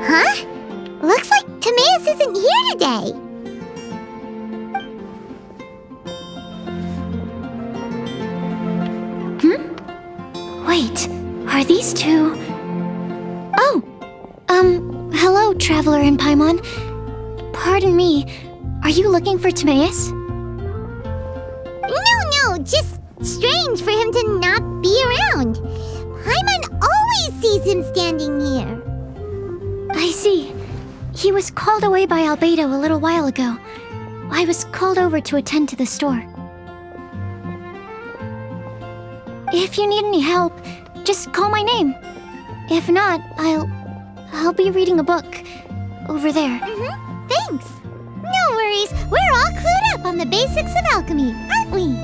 Huh? Looks like Timaeus isn't here today. Wait, are these two... Oh! Hello, Traveler and Paimon. Pardon me, are you looking for Timaeus? No, just strange for him to not be around. Paimon always sees him standing here. I see. He was called away by Albedo a little while ago. I was called over to attend to the store. If you need any help, just call my name. If not, I'll be reading a book over there. Thanks. No worries, we're all clued up on the basics of alchemy, aren't we?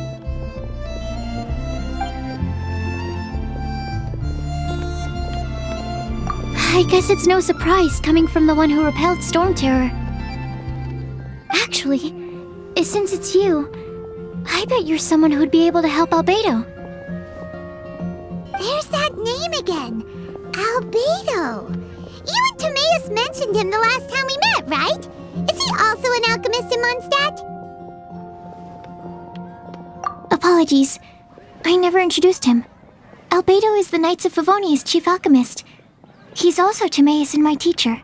I guess it's no surprise coming from the one who repelled Storm Terror. Actually, since it's you, I bet you're someone who'd be able to help Albedo. There's that name again. Albedo. You and Timaeus mentioned him the last time we met, right? Is he also an alchemist in Mondstadt? Apologies. I never introduced him. Albedo is the Knights of Favonia's chief alchemist. He's also Timaeus and my teacher.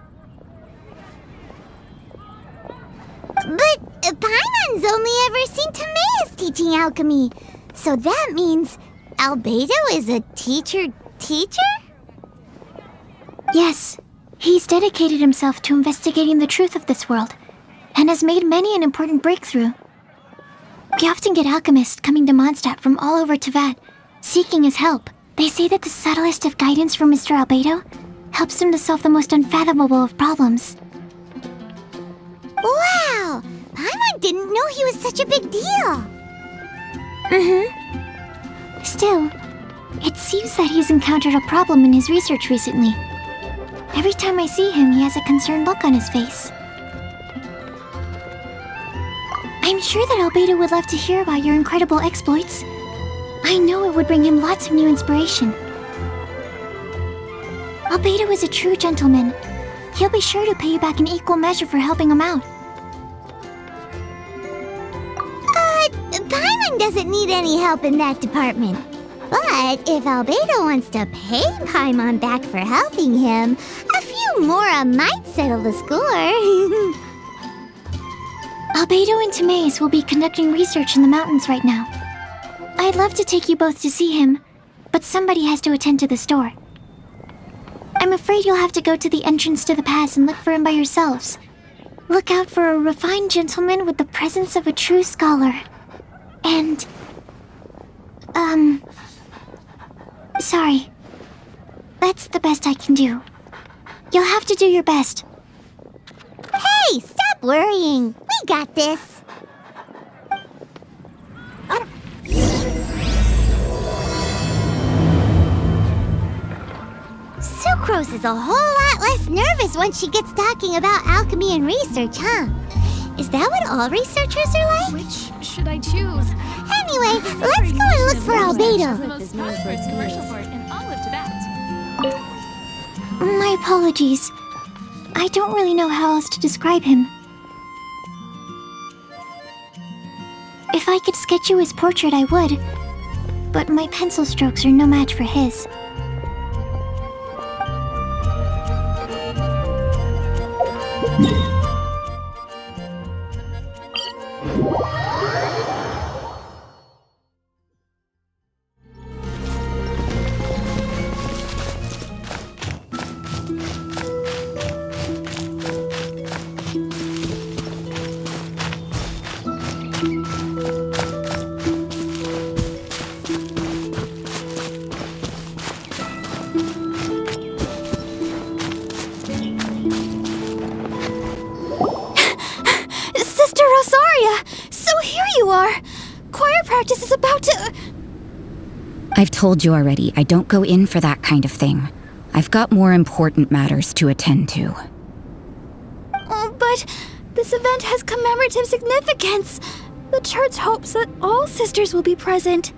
But Paimon's only ever seen Timaeus teaching alchemy. So that means Albedo is a teacher? Yes. He's dedicated himself to investigating the truth of this world, and has made many an important breakthrough. We often get alchemists coming to Mondstadt from all over Teyvat, seeking his help. They say that the subtlest of guidance from Mr. Albedo helps him to solve the most unfathomable of problems. Wow! Paimon didn't know he was such a big deal. Still, it seems that he's encountered a problem in his research recently. Every time I see him, he has a concerned look on his face. I'm sure that Albedo would love to hear about your incredible exploits. I know it would bring him lots of new inspiration. Albedo is a true gentleman. He'll be sure to pay you back in equal measure for helping him out. Paimon doesn't need any help in that department. But if Albedo wants to pay Paimon back for helping him, a few more might settle the score. Albedo and Timaeus will be conducting research in the mountains right now. I'd love to take you both to see him, but somebody has to attend to the store. I'm afraid you'll have to go to the entrance to the pass and look for him by yourselves. Look out for a refined gentleman with the presence of a true scholar. And... sorry. That's the best I can do. You'll have to do your best. Hey, stop worrying. We got this. Sucrose is a whole lot less nervous once she gets talking about alchemy and research, huh? Is that what all researchers are like? Which should I choose? Anyway, let's go and look for Albedo. The most prosperous commercial port in all of Teyvat. My apologies. I don't really know how else to describe him. If I could sketch you his portrait, I would. But my pencil strokes are no match for his. I've told you already, I don't go in for that kind of thing. I've got more important matters to attend to. Oh, but this event has commemorative significance. The church hopes that all sisters will be present.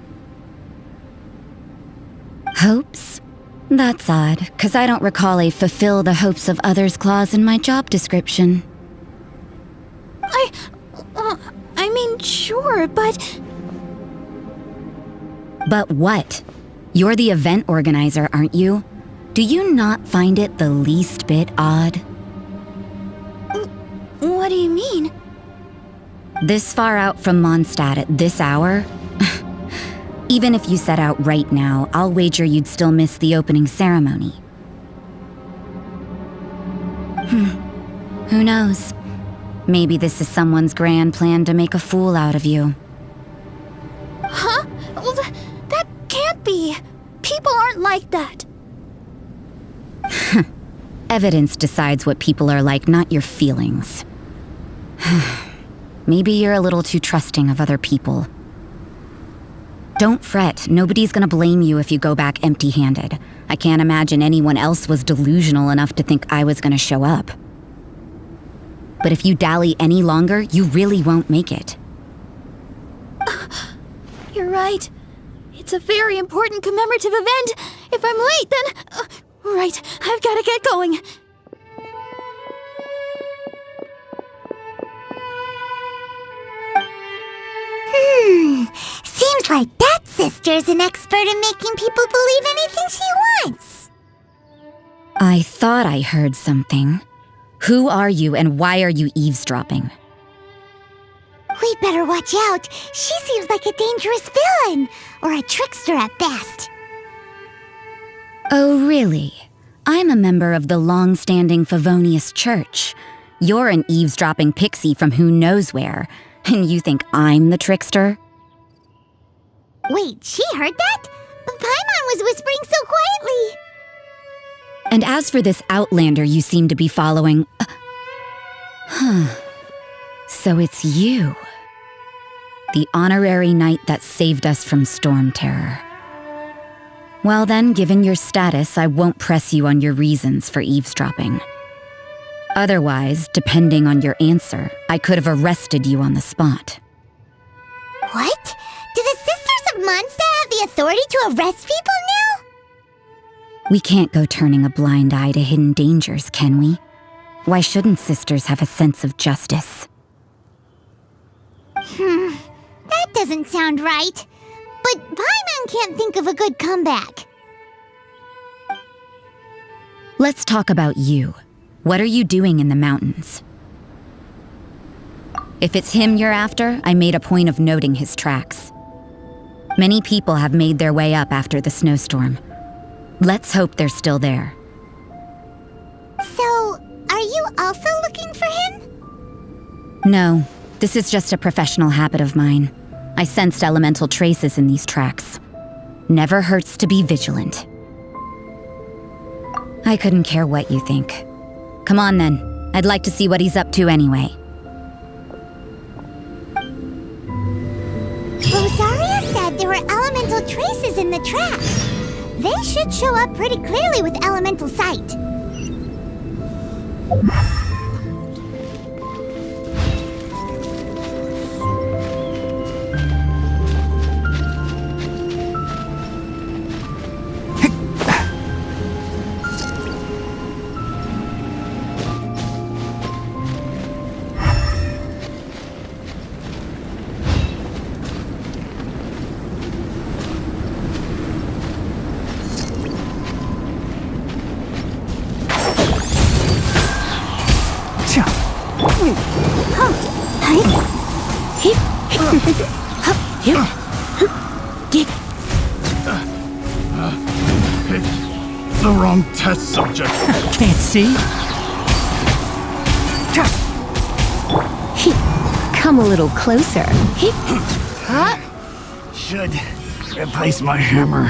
Hopes? That's odd, 'cause I don't recall a fulfill the hopes of others clause in my job description. I mean, sure, but... But what? You're the event organizer, aren't you? Do you not find it the least bit odd? What do you mean? This far out from Mondstadt at this hour? Even if you set out right now, I'll wager you'd still miss the opening ceremony. Who knows? Maybe this is someone's grand plan to make a fool out of you. Huh? Well, that can't be. People aren't like that. Evidence decides what people are like, not your feelings. Maybe you're a little too trusting of other people. Don't fret, nobody's gonna blame you if you go back empty-handed. I can't imagine anyone else was delusional enough to think I was gonna show up. But if you dally any longer, you really won't make it. You're right. It's a very important commemorative event. If I'm late, then... right, I've gotta get going. Seems like that sister's an expert in making people believe anything she wants. I thought I heard something. Who are you and why are you eavesdropping? We better watch out. She seems like a dangerous villain, or a trickster at best. Oh, really? I'm a member of the long-standing Favonius Church. You're an eavesdropping pixie from who knows where, and you think I'm the trickster? Wait, she heard that? Paimon was whispering so quietly. And as for this outlander you seem to be following... So it's you. The honorary knight that saved us from storm terror. Well then, given your status, I won't press you on your reasons for eavesdropping. Otherwise, depending on your answer, I could have arrested you on the spot. What? Do the Sisters of Mondstadt have the authority to arrest people now? We can't go turning a blind eye to hidden dangers, can we? Why shouldn't sisters have a sense of justice? That doesn't sound right. But Paimon can't think of a good comeback. Let's talk about you. What are you doing in the mountains? If it's him you're after, I made a point of noting his tracks. Many people have made their way up after the snowstorm. Let's hope they're still there. So, are you also looking for him? No, this is just a professional habit of mine. I sensed elemental traces in these tracks. Never hurts to be vigilant. I couldn't care what you think. Come on then, I'd like to see what he's up to anyway. Rosaria said there were elemental traces in the tracks. They should show up pretty clearly with elemental sight. The wrong test subject. Can't see? Come a little closer. Should replace my hammer.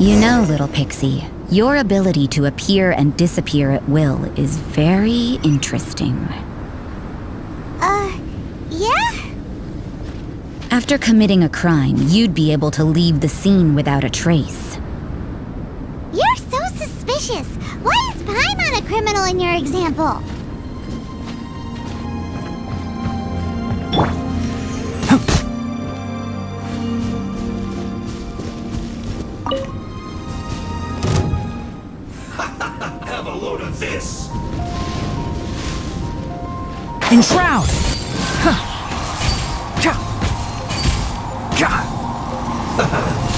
You know, little pixie, your ability to appear and disappear at will is very interesting. Yeah? After committing a crime, you'd be able to leave the scene without a trace. You're so suspicious. Why is Paimon a criminal in your example? Have a load of this! Enshroud!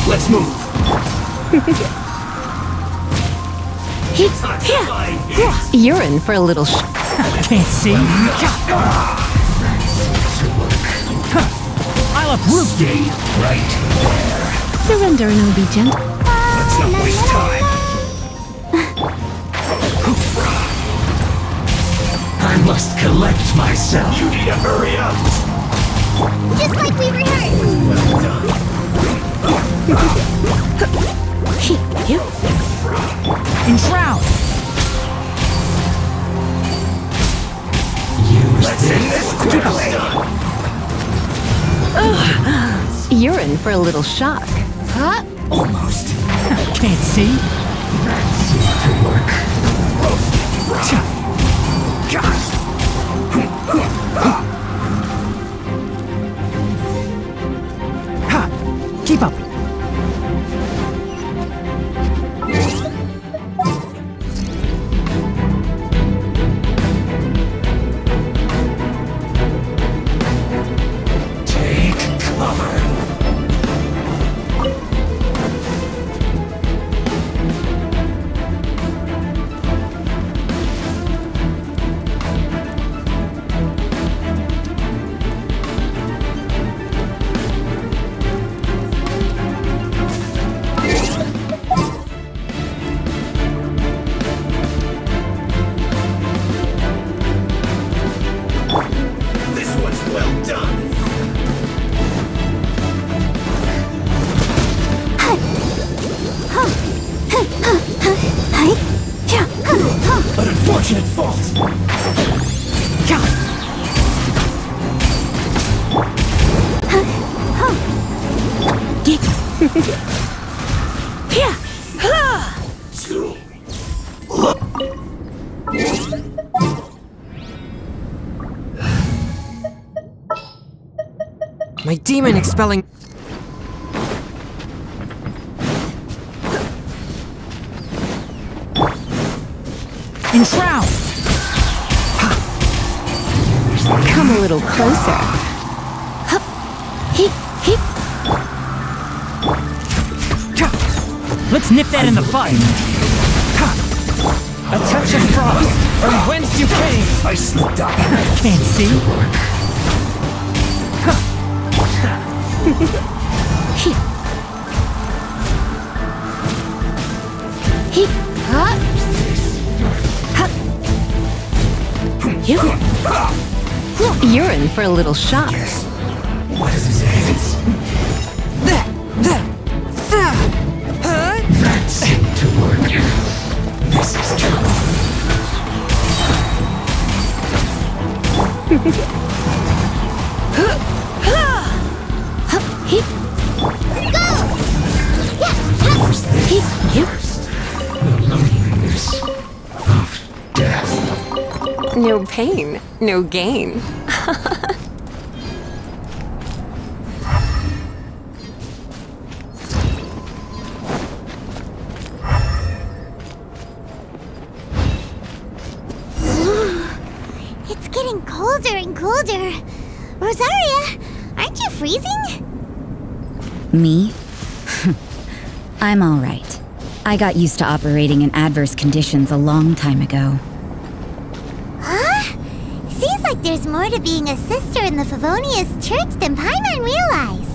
Let's move! You're in for a little Can't see. I'll uproot you. Right there. surrender and I'll be gentle. Let's not waste time. I must collect myself. You need to hurry up. Just like we rehearsed. Well done. Enshroud! Let's end this quickly. You're in for a little shock. Almost. Can't see. Keep up. Take cover. This one's well done. An unfortunate fault. Two. My demon expelling. Enshroud! Come a little closer. Let's nip that in the bud. A touch of frost from whence you came. I slipped up. Can't see. You're in for a little shock. What is his hands? That seemed to work. This is trouble. First things first. The loneliness of death. No pain, no gain. It's getting colder and colder. Rosaria, aren't you freezing? Me? I'm all right. I got used to operating in adverse conditions a long time ago. Huh? Seems like there's more to being a sister in the Favonius Church than Paimon realized.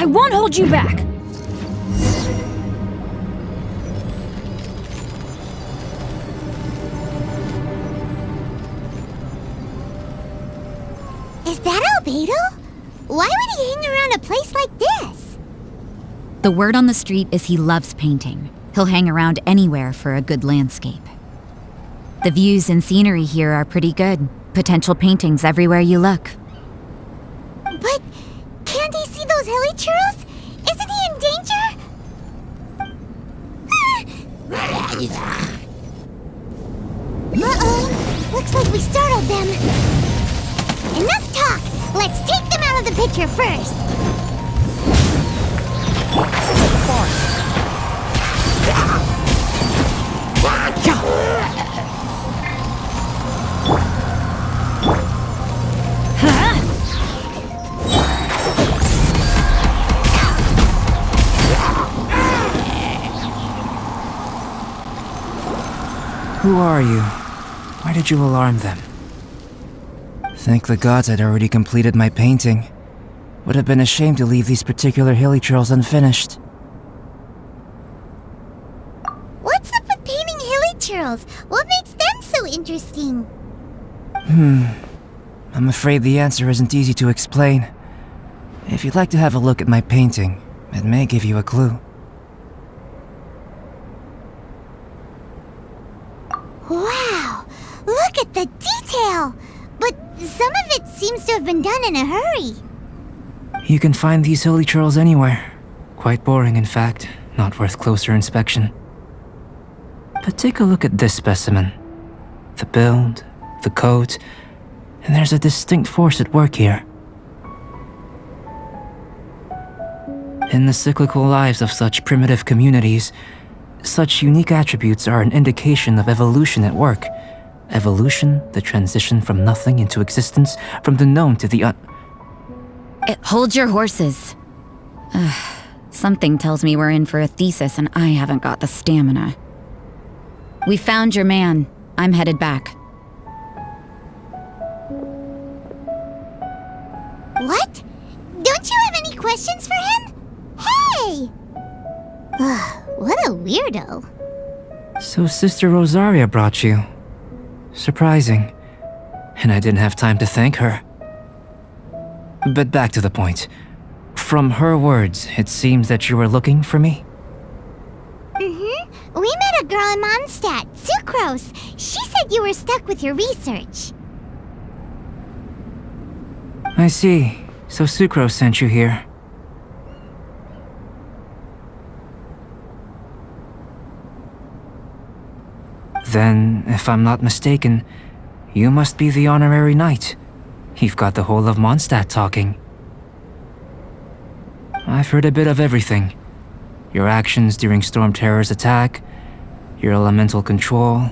I won't hold you back! Is that Albedo? Why would he hang around a place like this? The word on the street is he loves painting. He'll hang around anywhere for a good landscape. The views and scenery here are pretty good. Potential paintings everywhere you look. But can't he see those hilly churls? Isn't he in danger? Uh-oh. Looks like we startled them. Enough talk! Let's take them out of the picture first! Who are you? Why did you alarm them? Thank the gods I'd already completed my painting. Would have been a shame to leave these particular hilly trails unfinished. What's up with painting hilly churls? What makes them so interesting? I'm afraid the answer isn't easy to explain. If you'd like to have a look at my painting, it may give you a clue. Wow! Look at the detail! But some of it seems to have been done in a hurry. You can find these hilly trails anywhere. Quite boring, in fact. Not worth closer inspection. But take a look at this specimen. The build, the coat, and there's a distinct force at work here. In the cyclical lives of such primitive communities, such unique attributes are an indication of evolution at work. Evolution, the transition from nothing into existence, from the known to the Hold your horses. Something tells me we're in for a thesis and I haven't got the stamina. We found your man. I'm headed back. What? Don't you have any questions for him? Hey! What a weirdo. So Sister Rosaria brought you. Surprising. And I didn't have time to thank her. But back to the point. From her words, it seems that you were looking for me? We met a girl in Mondstadt, Sucrose. She said you were stuck with your research. I see. So Sucrose sent you here. Then, if I'm not mistaken, you must be the honorary knight. You've got the whole of Mondstadt talking. I've heard a bit of everything. Your actions during Storm Terror's attack, your elemental control,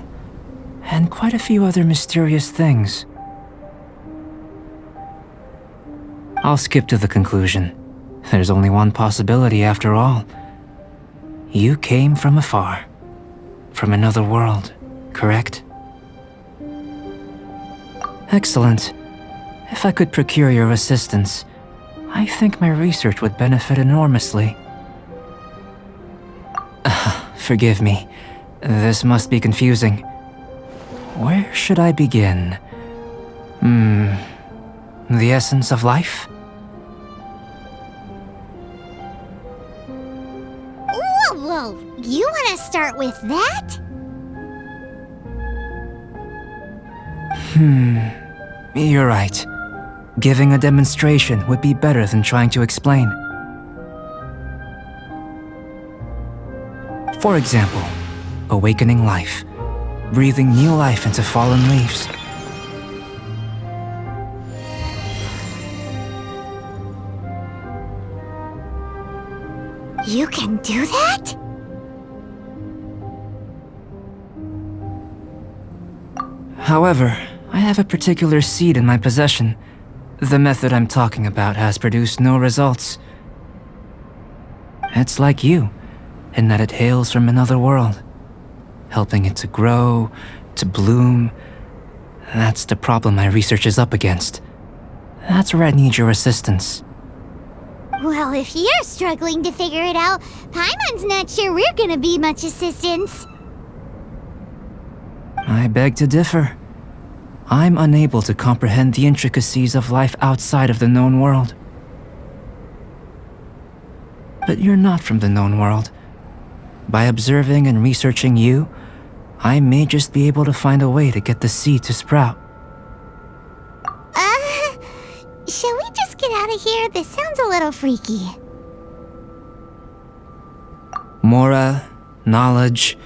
and quite a few other mysterious things. I'll skip to the conclusion. There's only one possibility after all. You came from afar. From another world, correct? Excellent. If I could procure your assistance, I think my research would benefit enormously. Forgive me. This must be confusing. Where should I begin? The essence of life? Whoa! You want to start with that? You're right. Giving a demonstration would be better than trying to explain. For example, awakening life, breathing new life into fallen leaves. You can do that? However, I have a particular seed in my possession. The method I'm talking about has produced no results. It's like you, in that it hails from another world, helping it to grow, to bloom. That's the problem my research is up against. That's where I need your assistance. Well, if you're struggling to figure it out, Paimon's not sure we're gonna be much assistance. I beg to differ. I'm unable to comprehend the intricacies of life outside of the known world. But you're not from the known world. By observing and researching you, I may just be able to find a way to get the seed to sprout. Shall we just get out of here? This sounds a little freaky. Mora, knowledge,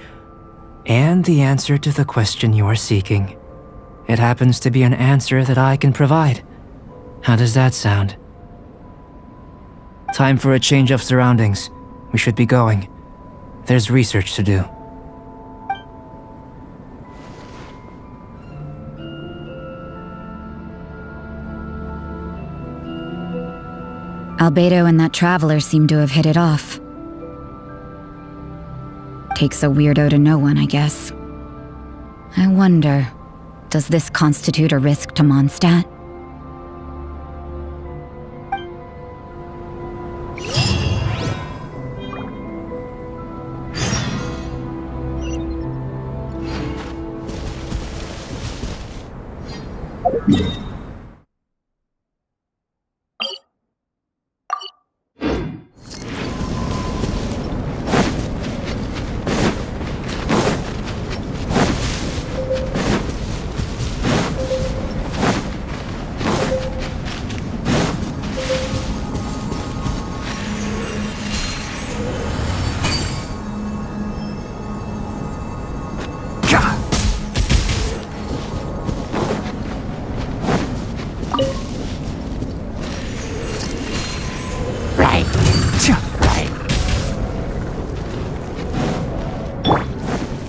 and the answer to the question you are seeking. It happens to be an answer that I can provide. How does that sound? Time for a change of surroundings. We should be going. There's research to do. Albedo and that traveler seem to have hit it off. Takes a weirdo to know one, I guess. I wonder, does this constitute a risk to Mondstadt?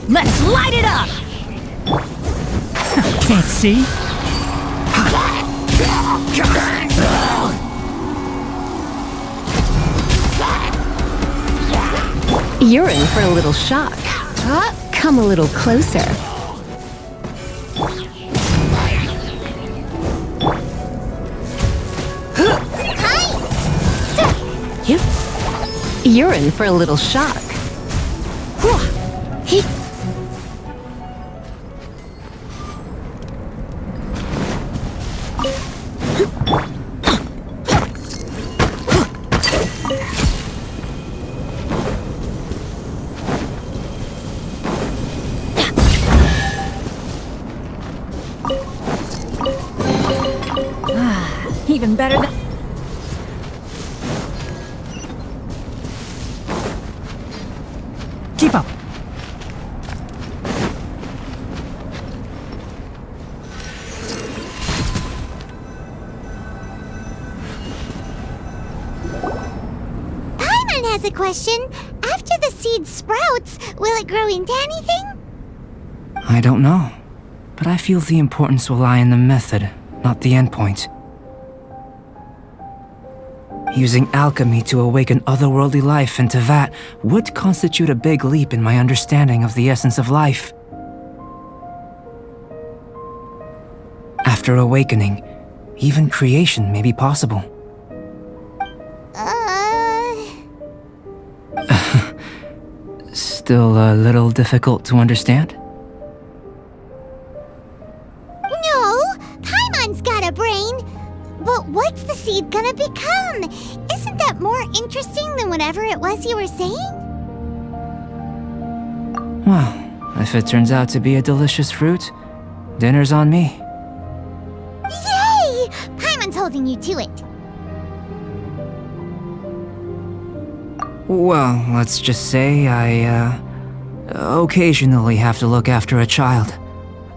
Let's light it up! Can't see? You're in for a little shock. Come a little closer. You're in for a little shock. Even better than... Keep up! Paimon has a question. After the seed sprouts, will it grow into anything? I don't know, but I feel the importance will lie in the method, not the endpoint. Using alchemy to awaken otherworldly life into that would constitute a big leap in my understanding of the essence of life. After awakening, even creation may be possible. Still a little difficult to understand? No, Paimon's got a brain. But what's the seed gonna become? Isn't that more interesting than whatever it was you were saying? Well, if it turns out to be a delicious fruit, dinner's on me. Yay! Paimon's holding you to it. Well, let's just say I, occasionally have to look after a child.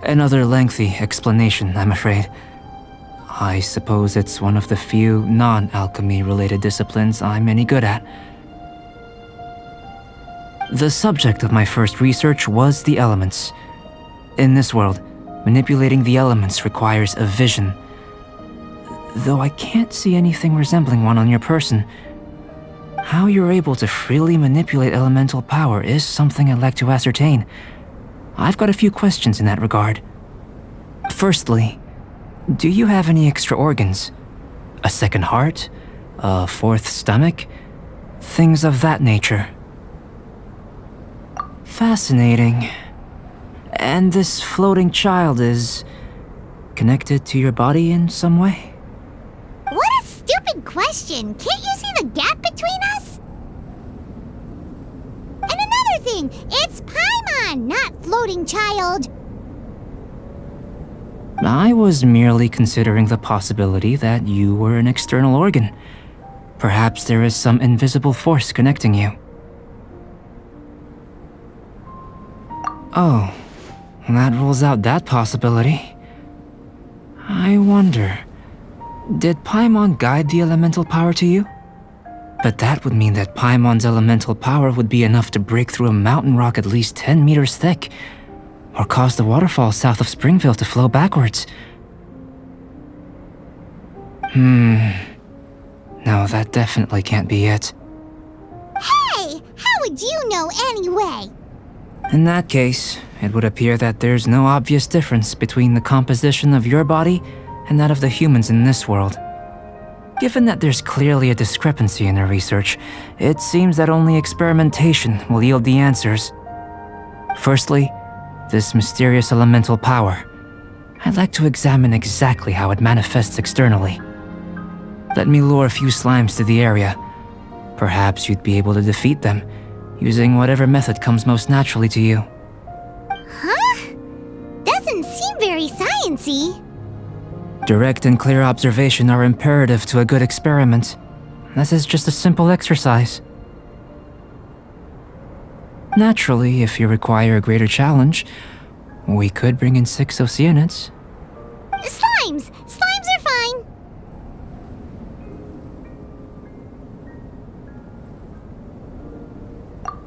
Another lengthy explanation, I'm afraid. I suppose it's one of the few non-alchemy related disciplines I'm any good at. The subject of my first research was the elements. In this world, manipulating the elements requires a vision. Though I can't see anything resembling one on your person, how you're able to freely manipulate elemental power is something I'd like to ascertain. I've got a few questions in that regard. Firstly, do you have any extra organs? A second heart? a fourth stomach, things of that nature. Fascinating. And this floating child is connected to your body in some way? What a stupid question! Can't you see the gap between us? And another thing, it's Paimon, not floating child. I was merely considering the possibility that you were an external organ. Perhaps there is some invisible force connecting you. Oh, that rules out that possibility. I wonder, did Paimon guide the elemental power to you? But that would mean that Paimon's elemental power would be enough to break through a mountain rock at least 10 meters thick, or cause the waterfall south of Springville to flow backwards. No, that definitely can't be it. Hey, how would you know anyway? In that case, it would appear that there's no obvious difference between the composition of your body and that of the humans in this world. Given that there's clearly a discrepancy in our research, it seems that only experimentation will yield the answers. Firstly, this mysterious elemental power. I'd like to examine exactly how it manifests externally. Let me lure a few slimes to the area. Perhaps you'd be able to defeat them, using whatever method comes most naturally to you. Huh? Doesn't seem very sciencey. Direct and clear observation are imperative to a good experiment. This is just a simple exercise. Naturally, if you require a greater challenge, we could bring in 6 Oceanids. Slimes! Slimes are fine!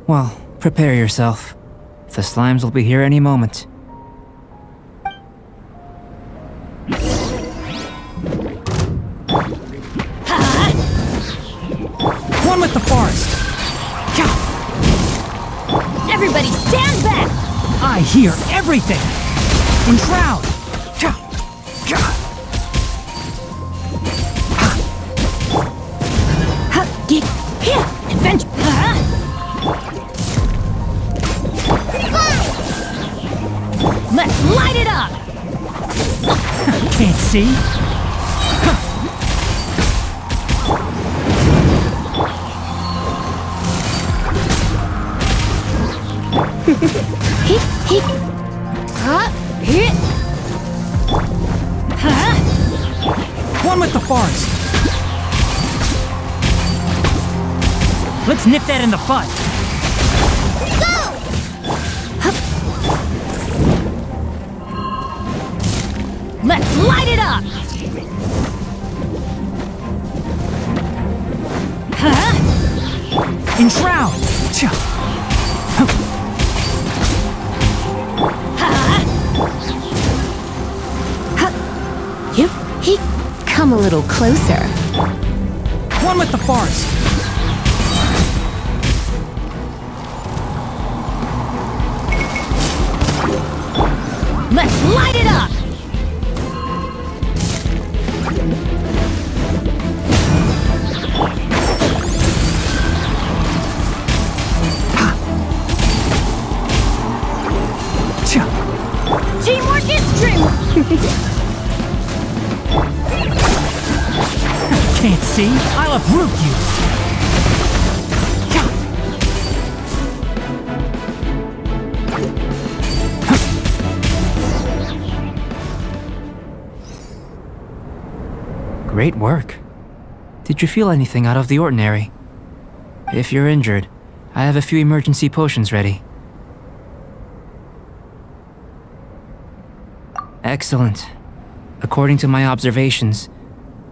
Well, prepare yourself. The slimes will be here any moment. One with the forest! Everybody stand back! I hear everything! Enshroud! Adventure! Let's light it up! Can't see? One with the forest! Let's nip that in the bud! Let's light it up! Enshroud! Come a little closer. One with the forest! Let's light it up! Teamwork is dreamwork! Can't see? I'll uproot you! Great work. Did you feel anything out of the ordinary? If you're injured, I have a few emergency potions ready. Excellent. According to my observations,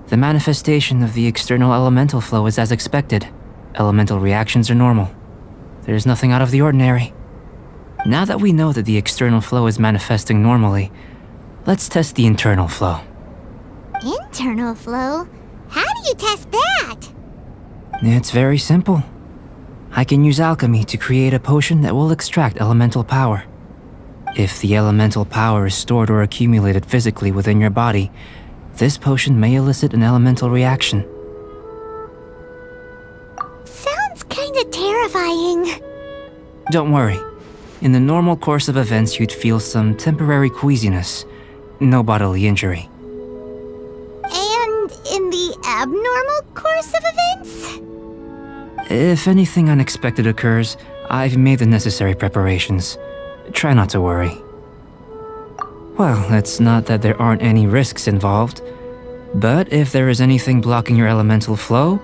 the manifestation of the external elemental flow is as expected. Elemental reactions are normal. There's nothing out of the ordinary. Now that we know that the external flow is manifesting normally, let's test the internal flow. Internal flow? How do you test that? It's very simple. I can use alchemy to create a potion that will extract elemental power. If the elemental power is stored or accumulated physically within your body, this potion may elicit an elemental reaction. kinda terrifying. Don't worry. In the normal course of events, you'd feel some temporary queasiness. No bodily injury. And in the abnormal course of events? If anything unexpected occurs, I've made the necessary preparations. Try not to worry. Well, it's not that there aren't any risks involved, but if there is anything blocking your elemental flow,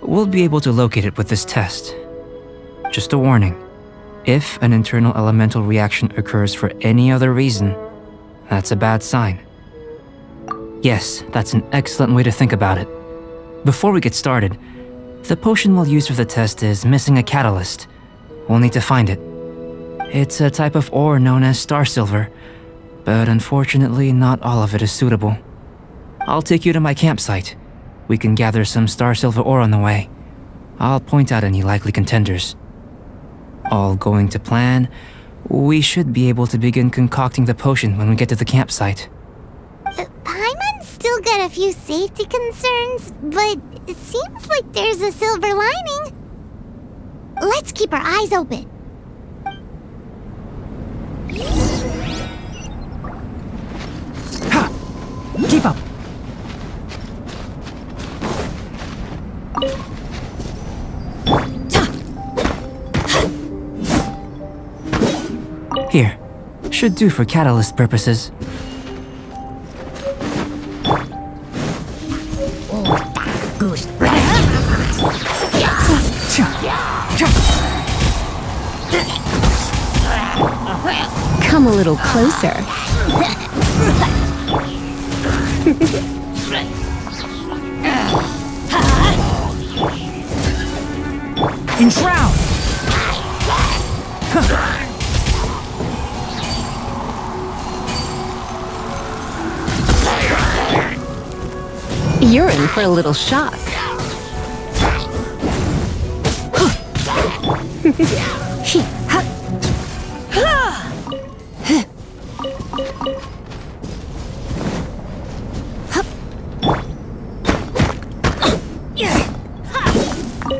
we'll be able to locate it with this test. Just a warning. If an internal elemental reaction occurs for any other reason, that's a bad sign. Yes, that's an excellent way to think about it. Before we get started, the potion we'll use for the test is missing a catalyst. We'll need to find it. It's a type of ore known as star silver, but unfortunately not all of it is suitable. I'll take you to my campsite. We can gather some star silver ore on the way. I'll point out any likely contenders. All going to plan, we should be able to begin concocting the potion when we get to the campsite. Paimon's still got a few safety concerns, but it seems like there's a silver lining. Let's keep our eyes open. Ha! Keep up! Here, should do for catalyst purposes. Come a little closer. Enshroud! You're in for a little shock.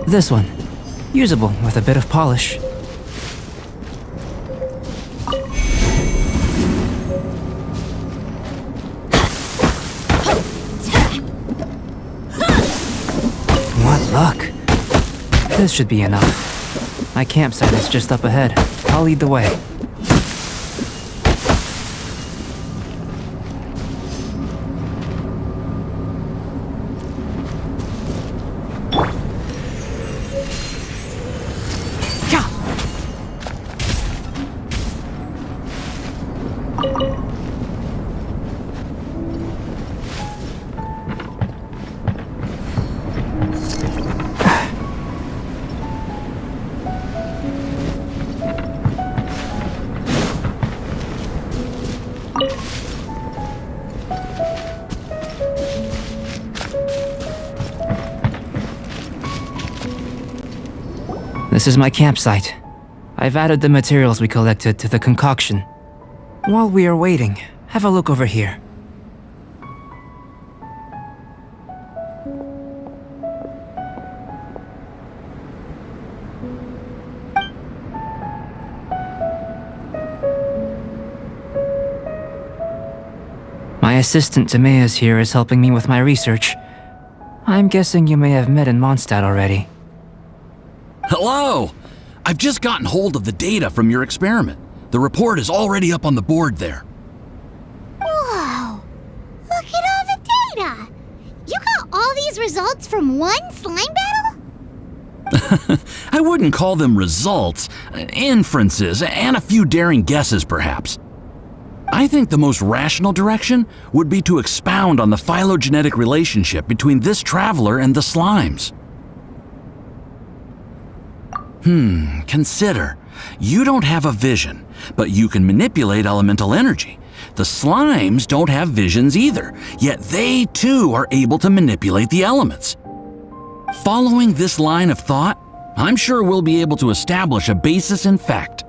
This one. Usable with a bit of polish. What luck. This should be enough. My campsite is just up ahead. I'll lead the way. This is my campsite. I've added the materials we collected to the concoction. While we are waiting, have a look over here. My assistant Timaeus here is helping me with my research. I'm guessing you may have met in Mondstadt already. Hello! I've just gotten hold of the data from your experiment. The report is already up on the board there. Whoa! Look at all the data! You got all these results from one slime battle? I wouldn't call them results, inferences, and a few daring guesses perhaps. I think the most rational direction would be to expound on the phylogenetic relationship between this traveler and the slimes. Consider. You don't have a vision, but you can manipulate elemental energy. The slimes don't have visions either, yet they too are able to manipulate the elements. Following this line of thought, I'm sure we'll be able to establish a basis in fact.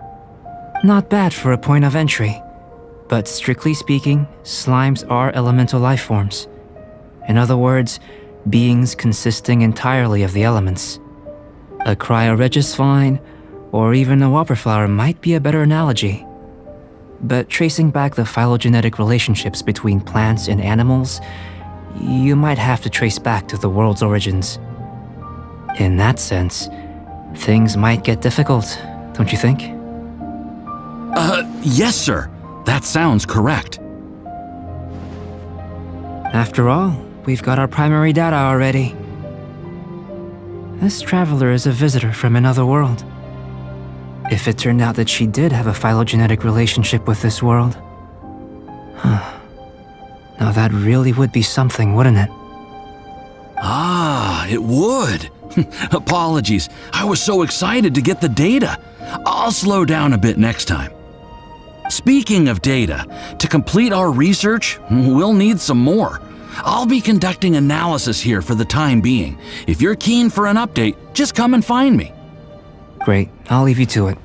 Not bad for a point of entry. But strictly speaking, slimes are elemental life forms. In other words, beings consisting entirely of the elements. A cryoregisvine or even a whopperflower might be a better analogy. But tracing back the phylogenetic relationships between plants and animals, you might have to trace back to the world's origins. In that sense, things might get difficult, don't you think? Yes, sir. That sounds correct. After all, we've got our primary data already. This traveler is a visitor from another world. If it turned out that she did have a phylogenetic relationship with this world, now that really would be something, wouldn't it? Ah, it would. Apologies. I was so excited to get the data. I'll slow down a bit next time. Speaking of data, to complete our research, we'll need some more. I'll be conducting analysis here for the time being. If you're keen for an update, just come and find me. Great, I'll leave you to it.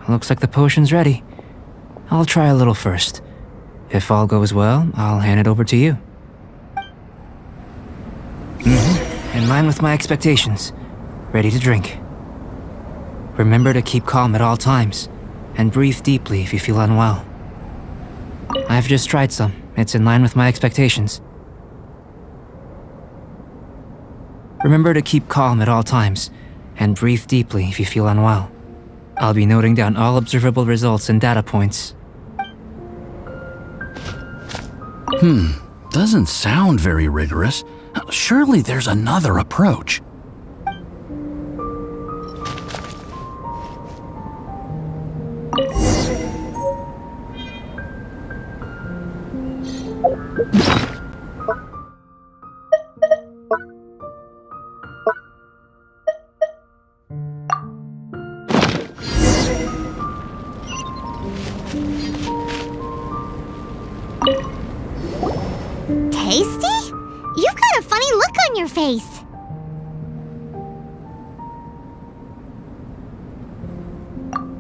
Looks like the potion's ready. I'll try a little first. If all goes well, I'll hand it over to you. In line with my expectations. Ready to drink. Remember to keep calm at all times, and breathe deeply if you feel unwell. I've just tried some. It's in line with my expectations. Remember to keep calm at all times, and breathe deeply if you feel unwell. I'll be noting down all observable results and data points. Doesn't sound very rigorous. Surely there's another approach. Tasty? You've got a funny look on your face.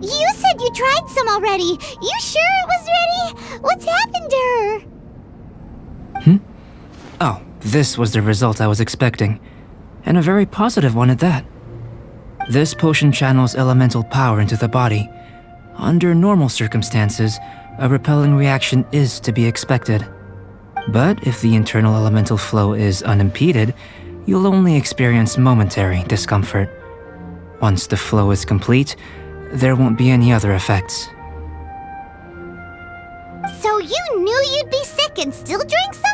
You said you tried some already. You sure it was ready? What's happened to her? Oh, this was the result I was expecting, and a very positive one at that. This potion channels elemental power into the body. Under normal circumstances, a repelling reaction is to be expected. But if the internal elemental flow is unimpeded, you'll only experience momentary discomfort. Once the flow is complete, there won't be any other effects. So you knew you'd be sick and still drank some?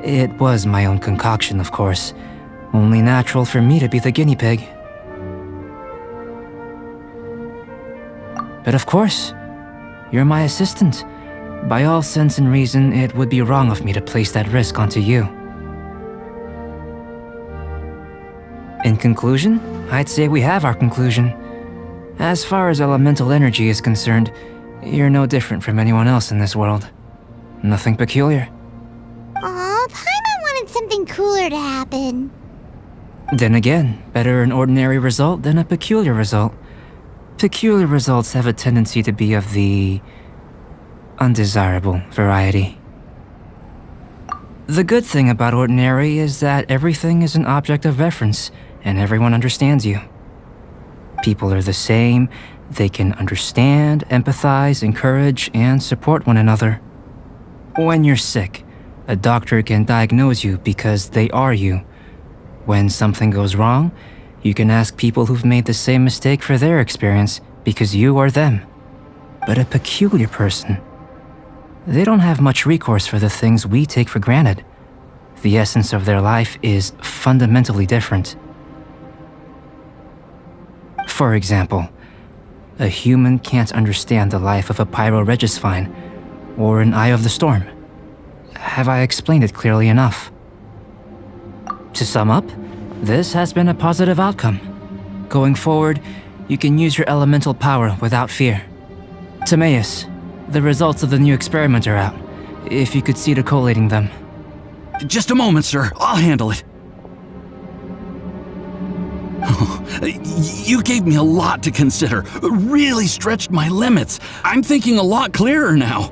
It was my own concoction, of course. Only natural for me to be the guinea pig. But of course, you're my assistant. By all sense and reason, it would be wrong of me to place that risk onto you. In conclusion, I'd say we have our conclusion. As far as elemental energy is concerned, you're no different from anyone else in this world. Nothing peculiar. Aw, Paimon wanted something cooler to happen. Then again, better an ordinary result than a peculiar result. Peculiar results have a tendency to be of the undesirable variety. The good thing about ordinary is that everything is an object of reference, and everyone understands you. People are the same, they can understand, empathize, encourage, and support one another. When you're sick, a doctor can diagnose you because they are you. When something goes wrong, you can ask people who've made the same mistake for their experience because you are them. But a peculiar person, they don't have much recourse for the things we take for granted. The essence of their life is fundamentally different. For example, a human can't understand the life of a pyroregisvine or an eye of the storm. Have I explained it clearly enough? To sum up, this has been a positive outcome. Going forward, you can use your elemental power without fear. Timaeus, the results of the new experiment are out. If you could see to collating them. Just a moment, sir. I'll handle it. You gave me a lot to consider. Really stretched my limits. I'm thinking a lot clearer now.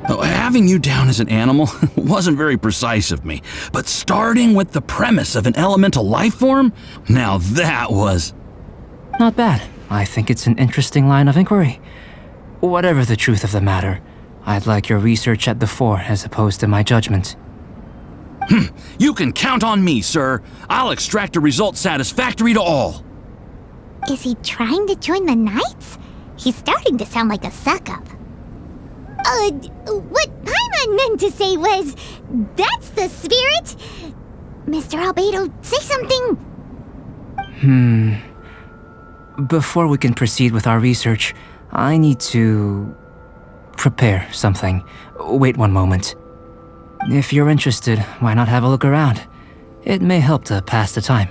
Having you down as an animal wasn't very precise of me, but starting with the premise of an elemental life form, now that was... Not bad. I think it's an interesting line of inquiry. Whatever the truth of the matter, I'd like your research at the fore as opposed to my judgment. You can count on me, sir. I'll extract a result satisfactory to all. Is he trying to join the Knights? He's starting to sound like a suck-up. What Paimon meant to say was, that's the spirit? Mr. Albedo, say something. Before we can proceed with our research, I need to... prepare something. Wait one moment. If you're interested, why not have a look around? It may help to pass the time.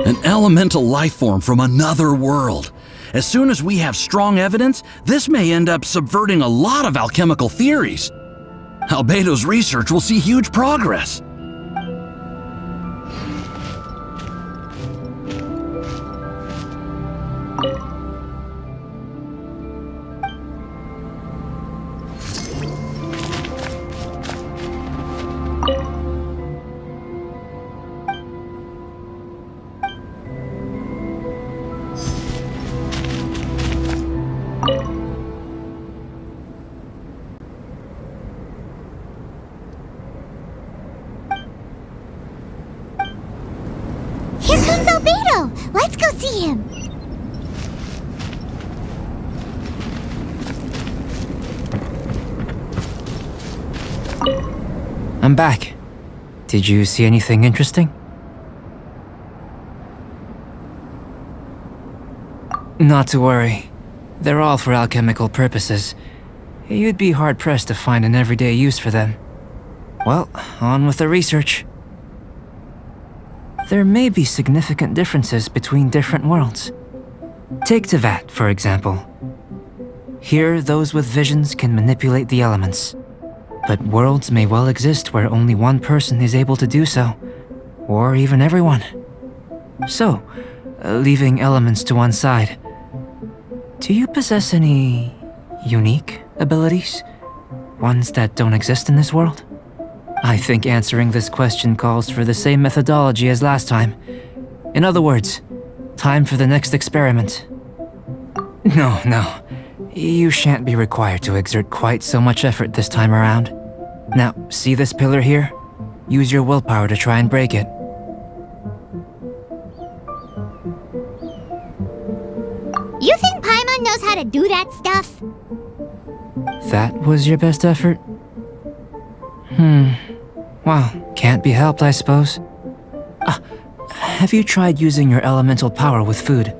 An elemental life form from another world. As soon as we have strong evidence, this may end up subverting a lot of alchemical theories. Albedo's research will see huge progress. Here comes Albedo! Let's go see him! I'm back. Did you see anything interesting? Not to worry. They're all for alchemical purposes. You'd be hard-pressed to find an everyday use for them. Well, on with the research. There may be significant differences between different worlds. Take Tevat, for example. Here, those with visions can manipulate the elements. But worlds may well exist where only one person is able to do so, or even everyone. So, leaving elements to one side, do you possess any unique abilities? Ones that don't exist in this world? I think answering this question calls for the same methodology as last time. In other words, time for the next experiment. No. You shan't be required to exert quite so much effort this time around. Now, see this pillar here? Use your willpower to try and break it. You think Paimon knows how to do that stuff? That was your best effort? Well, can't be helped, I suppose. Have you tried using your elemental power with food?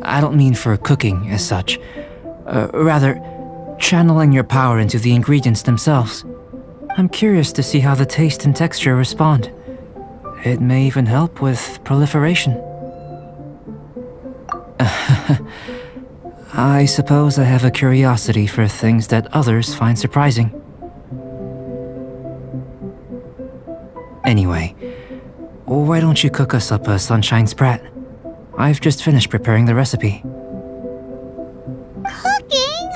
I don't mean for cooking as such. Rather, channeling your power into the ingredients themselves. I'm curious to see how the taste and texture respond. It may even help with proliferation. I suppose I have a curiosity for things that others find surprising. Anyway, why don't you cook us up a sunshine sprat? I've just finished preparing the recipe. Cooking?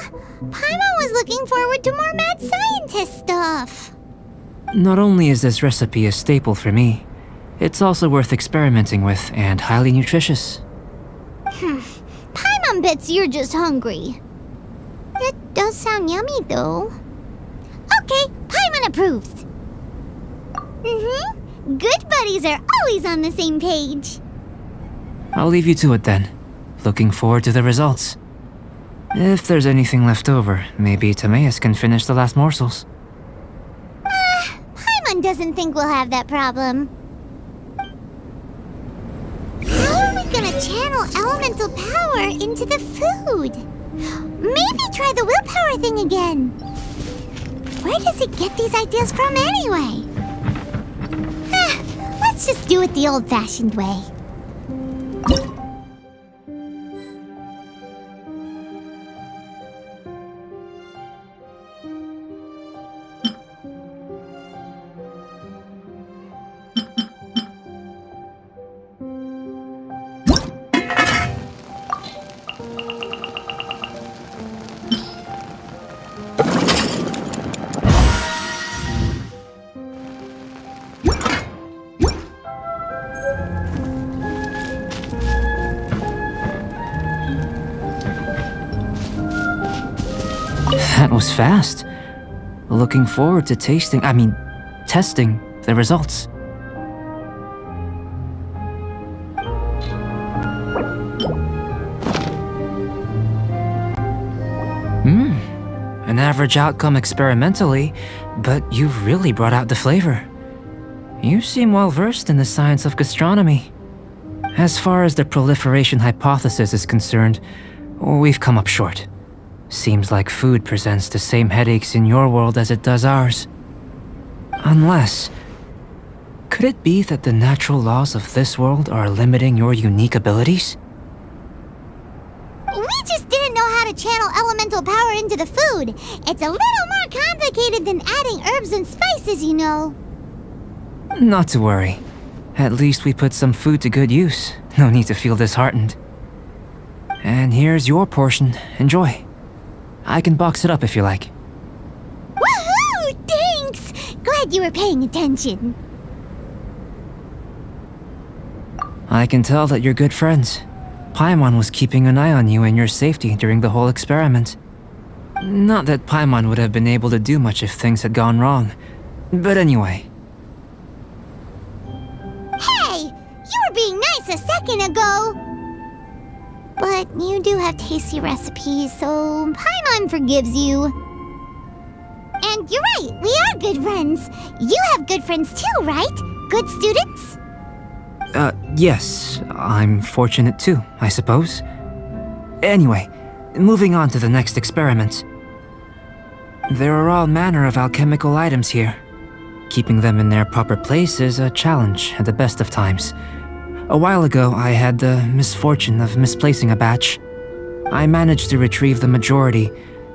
Paimon was looking forward to more mad scientist stuff. Not only is this recipe a staple for me, it's also worth experimenting with and highly nutritious. Paimon bets you're just hungry. It does sound yummy, though. Okay, Paimon approves. Good buddies are always on the same page. I'll leave you to it then. Looking forward to the results. If there's anything left over, maybe Timaeus can finish the last morsels. Paimon doesn't think we'll have that problem. How are we gonna channel elemental power into the food? Maybe try the willpower thing again. Where does he get these ideas from anyway? Let's just do it the old-fashioned way. That was fast. Looking forward to testing the results. An average outcome experimentally, but you've really brought out the flavor. You seem well versed in the science of gastronomy. As far as the proliferation hypothesis is concerned, we've come up short. Seems like food presents the same headaches in your world as it does ours. Unless... could it be that the natural laws of this world are limiting your unique abilities? We just didn't know how to channel elemental power into the food. It's a little more complicated than adding herbs and spices, you know. Not to worry. At least we put some food to good use. No need to feel disheartened. And here's your portion. Enjoy. I can box it up if you like. Woohoo! Thanks! Glad you were paying attention. I can tell that you're good friends. Paimon was keeping an eye on you and your safety during the whole experiment. Not that Paimon would have been able to do much if things had gone wrong. But anyway. Hey! You were being nice a second ago! But you do have tasty recipes, so Paimon forgives you. And you're right, we are good friends. You have good friends too, right? Good students? Yes. I'm fortunate too, I suppose. Anyway, moving on to the next experiment. There are all manner of alchemical items here. Keeping them in their proper place is a challenge at the best of times. A while ago, I had the misfortune of misplacing a batch. I managed to retrieve the majority,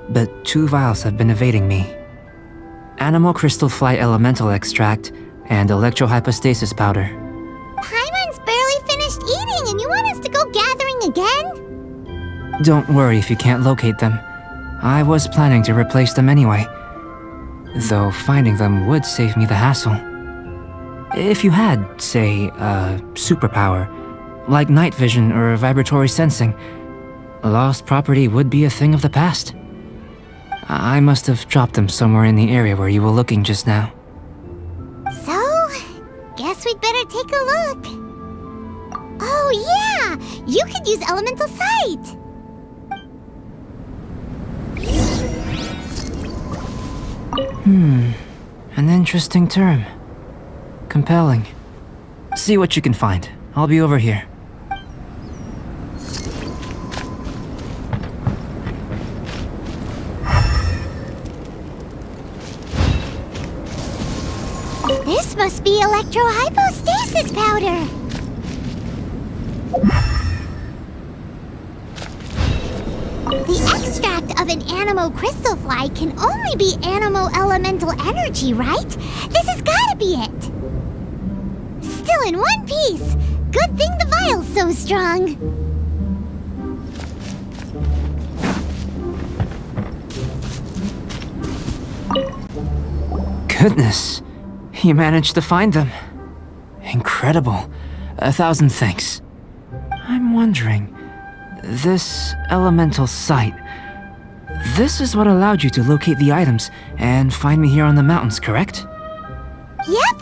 but 2 vials have been evading me. Animal crystal fly elemental extract and electrohypostasis powder. Paimon's barely finished eating and you want us to go gathering again? Don't worry if you can't locate them. I was planning to replace them anyway. Though finding them would save me the hassle. If you had, say, a superpower, like night vision or vibratory sensing, lost property would be a thing of the past. I must have dropped them somewhere in the area where you were looking just now. So, guess we'd better take a look. Oh yeah! You could use elemental sight! An interesting term. Compelling. See what you can find. I'll be over here. This must be electrohypostasis powder! The extract of an animo crystal fly can only be animo elemental energy, right? This has gotta be it! Still in one piece! Good thing the vial's so strong! Goodness, you managed to find them. Incredible. 1,000 thanks. I'm wondering, this elemental sight, this is what allowed you to locate the items and find me here on the mountains, correct? Yep!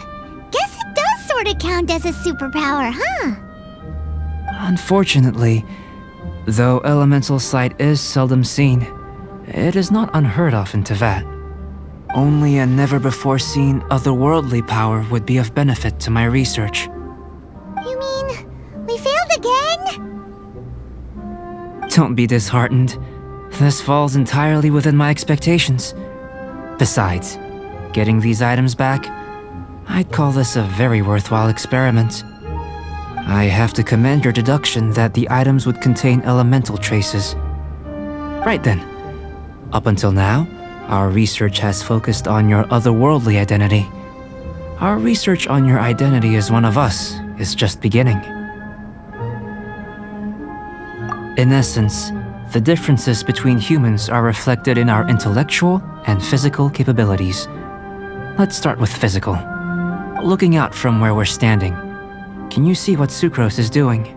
Guess it does sort of count as a superpower, huh? Unfortunately, though elemental sight is seldom seen, it is not unheard of in Teyvat. Only a never-before-seen otherworldly power would be of benefit to my research. You mean, we failed again? Don't be disheartened. This falls entirely within my expectations. Besides, getting these items back, I'd call this a very worthwhile experiment. I have to commend your deduction that the items would contain elemental traces. Right then. Up until now, our research has focused on your otherworldly identity. Our research on your identity as one of us is just beginning. In essence, the differences between humans are reflected in our intellectual and physical capabilities. Let's start with physical. Looking out from where we're standing, can you see what Sucrose is doing?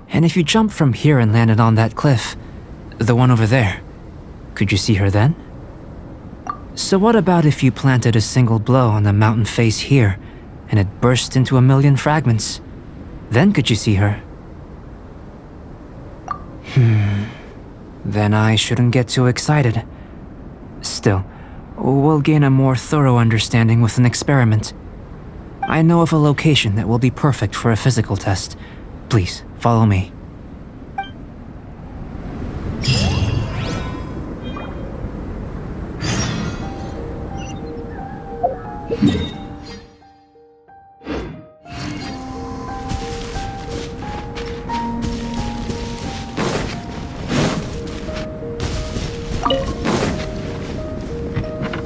And if you jump from here and landed on that cliff, the one over there, Could you see her then? So what about if you planted a single blow on the mountain face here, and it burst into a million fragments? Then could you see her? Then I shouldn't get too excited. Still, we'll gain a more thorough understanding with an experiment. I know of a location that will be perfect for a physical test. Please, follow me.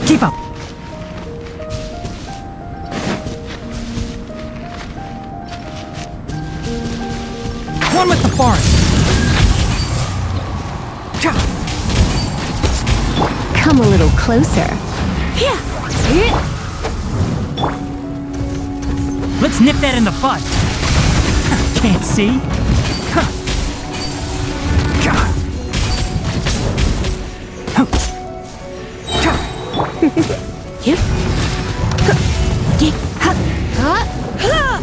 Keep up. One with the forest. Come a little closer. Let's nip that in the bud. Can't see.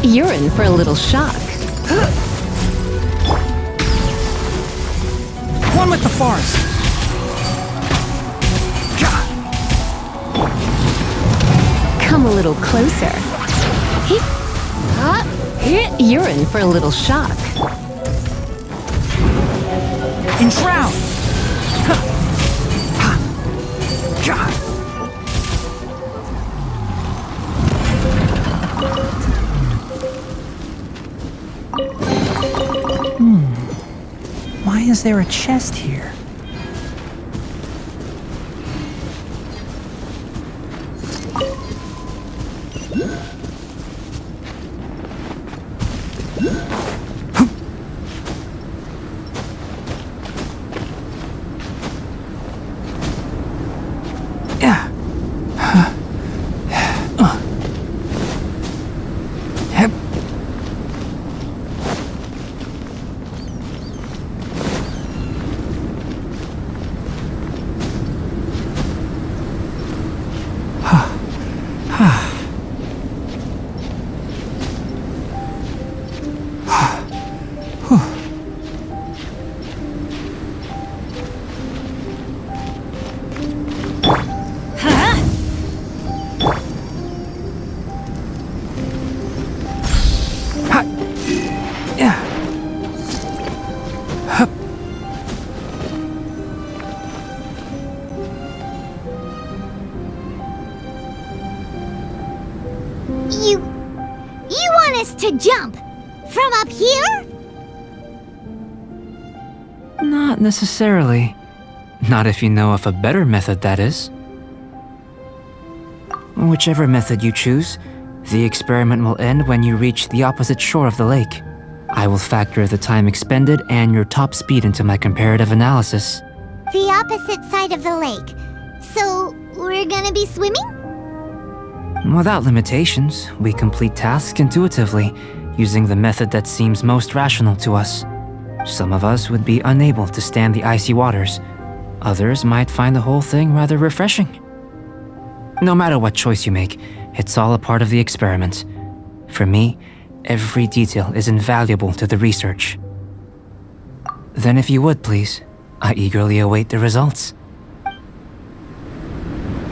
You're in for a little shock. One with the forest. Come a little closer. You're in for a little shock. Enshroud. Why is there a chest here? You want us to jump? From up here? Not necessarily. Not if you know of a better method, that is. Whichever method you choose, the experiment will end when you reach the opposite shore of the lake. I will factor the time expended and your top speed into my comparative analysis. The opposite side of the lake. So, we're gonna be swimming? Without limitations, we complete tasks intuitively, using the method that seems most rational to us. Some of us would be unable to stand the icy waters. Others might find the whole thing rather refreshing. No matter what choice you make, it's all a part of the experiment. For me, every detail is invaluable to the research. Then if you would, please, I eagerly await the results.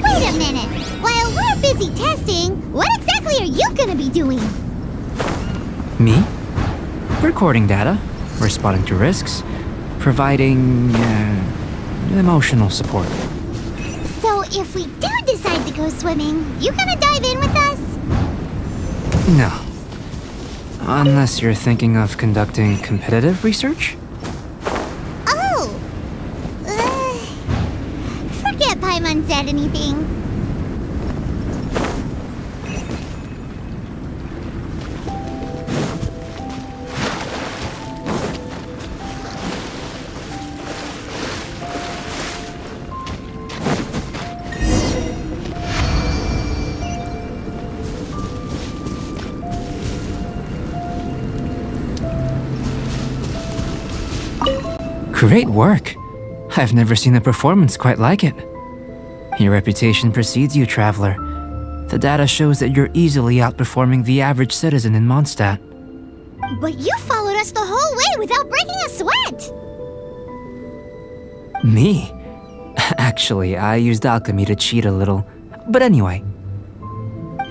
Wait a minute! While we're busy testing, what exactly are you gonna be doing? Me? Recording data, responding to risks, providing emotional support. So if we do decide to go swimming, you gonna dive in with us? No. Unless you're thinking of conducting competitive research? Oh! Forget Paimon said anything. Great work. I've never seen a performance quite like it. Your reputation precedes you, traveler. The data shows that you're easily outperforming the average citizen in Mondstadt. But you followed us the whole way without breaking a sweat! Me? Actually, I used alchemy to cheat a little. But anyway,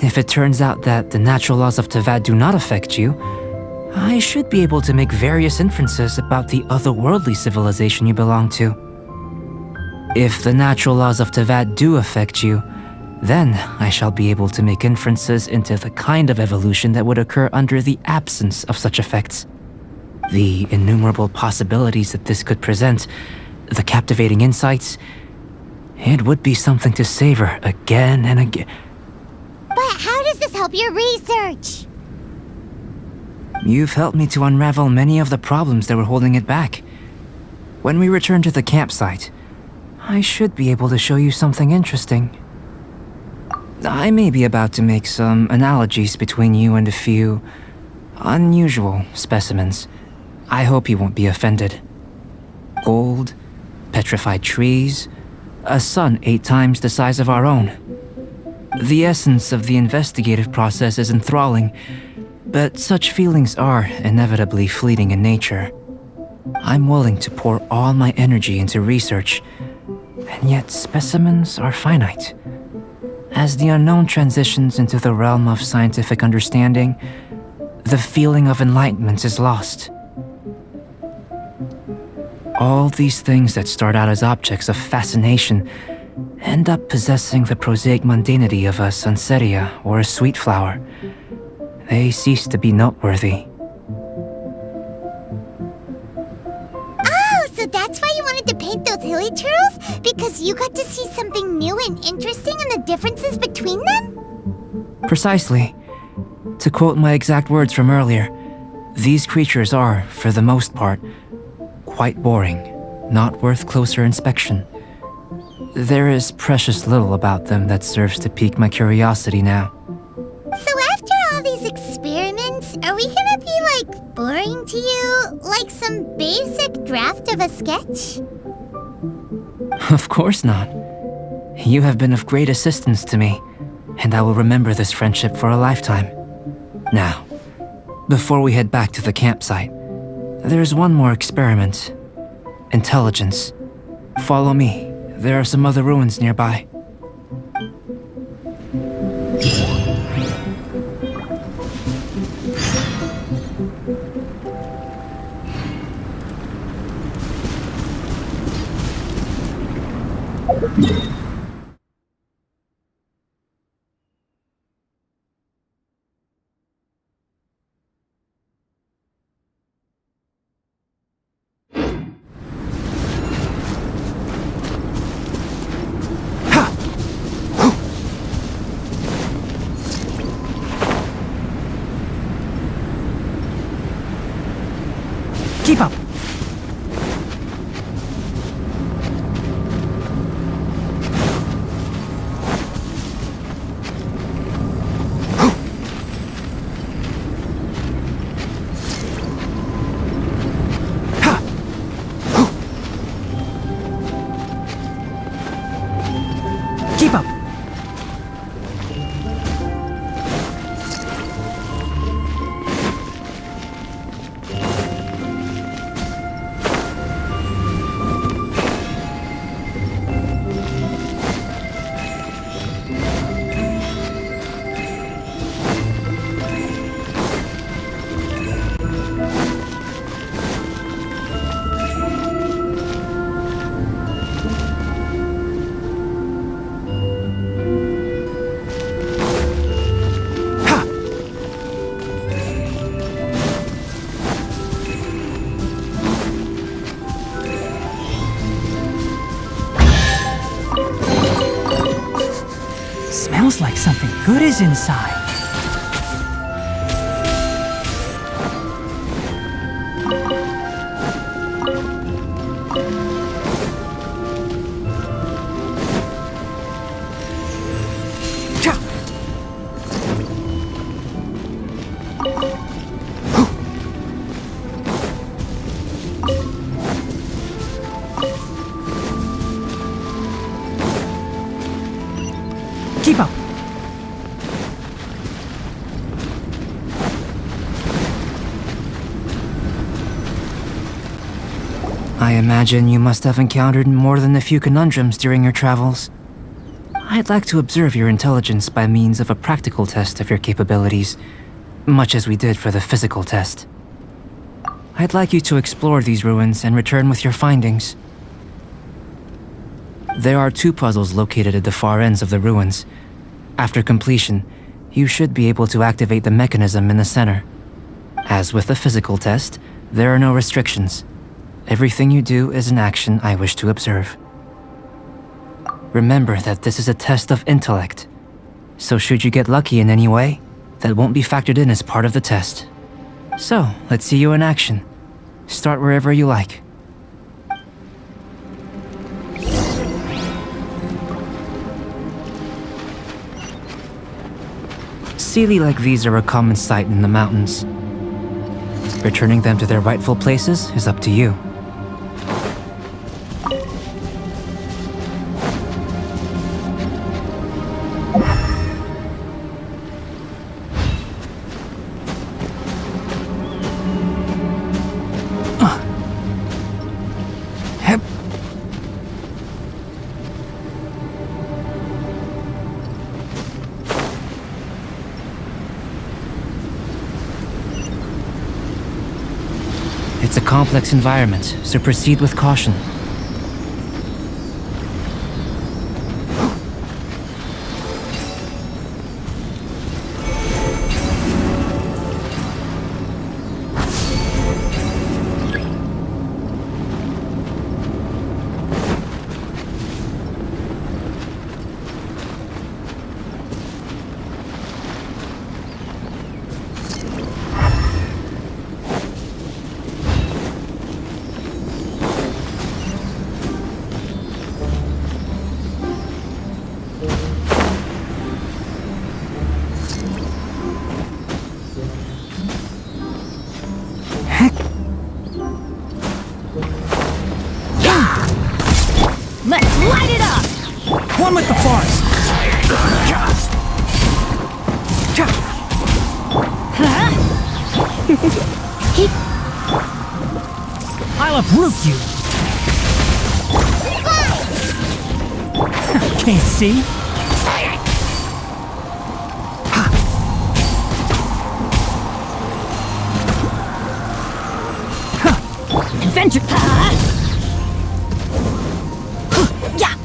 if it turns out that the natural laws of Tavad do not affect you, I should be able to make various inferences about the otherworldly civilization you belong to. If the natural laws of Tavad do affect you, then I shall be able to make inferences into the kind of evolution that would occur under the absence of such effects. The innumerable possibilities that this could present, the captivating insights, it would be something to savor again and again. But how does this help your research? You've helped me to unravel many of the problems that were holding it back. When we return to the campsite, I should be able to show you something interesting. I may be about to make some analogies between you and a few unusual specimens. I hope you won't be offended. Gold, petrified trees, a sun 8 times the size of our own. The essence of the investigative process is enthralling, but such feelings are inevitably fleeting in nature. I'm willing to pour all my energy into research, and yet specimens are finite. As the unknown transitions into the realm of scientific understanding, the feeling of enlightenment is lost. All these things that start out as objects of fascination end up possessing the prosaic mundanity of a sunsetia or a sweet flower. They cease to be noteworthy. Oh, so that's why you wanted to paint those hilly turtles? Because you got to see something new and interesting in the differences between them? Precisely. To quote my exact words from earlier, these creatures are, for the most part, quite boring, not worth closer inspection. There is precious little about them that serves to pique my curiosity now. So after all these experiments, are we gonna be, boring to you? Like some basic draft of a sketch? Of course not. You have been of great assistance to me, and I will remember this friendship for a lifetime. Now, before we head back to the campsite, there's one more experiment. Intelligence. Follow me. There are some other ruins nearby. Keep up! Keep up! Smells like something good is inside. I imagine you must have encountered more than a few conundrums during your travels. I'd like to observe your intelligence by means of a practical test of your capabilities, much as we did for the physical test. I'd like you to explore these ruins and return with your findings. There are 2 puzzles located at the far ends of the ruins. After completion, you should be able to activate the mechanism in the center. As with the physical test, there are no restrictions. Everything you do is an action I wish to observe. Remember that this is a test of intellect, so should you get lucky in any way, that won't be factored in as part of the test. So, let's see you in action. Start wherever you like. Sealy like these are a common sight in the mountains. Returning them to their rightful places is up to you. It's a complex environment, so proceed with caution. Let's light it up! One with the forest! I'll uproot you! Can't see? Adventure! Yeah!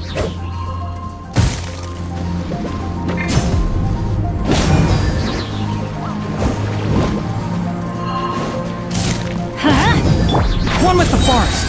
One with the forest!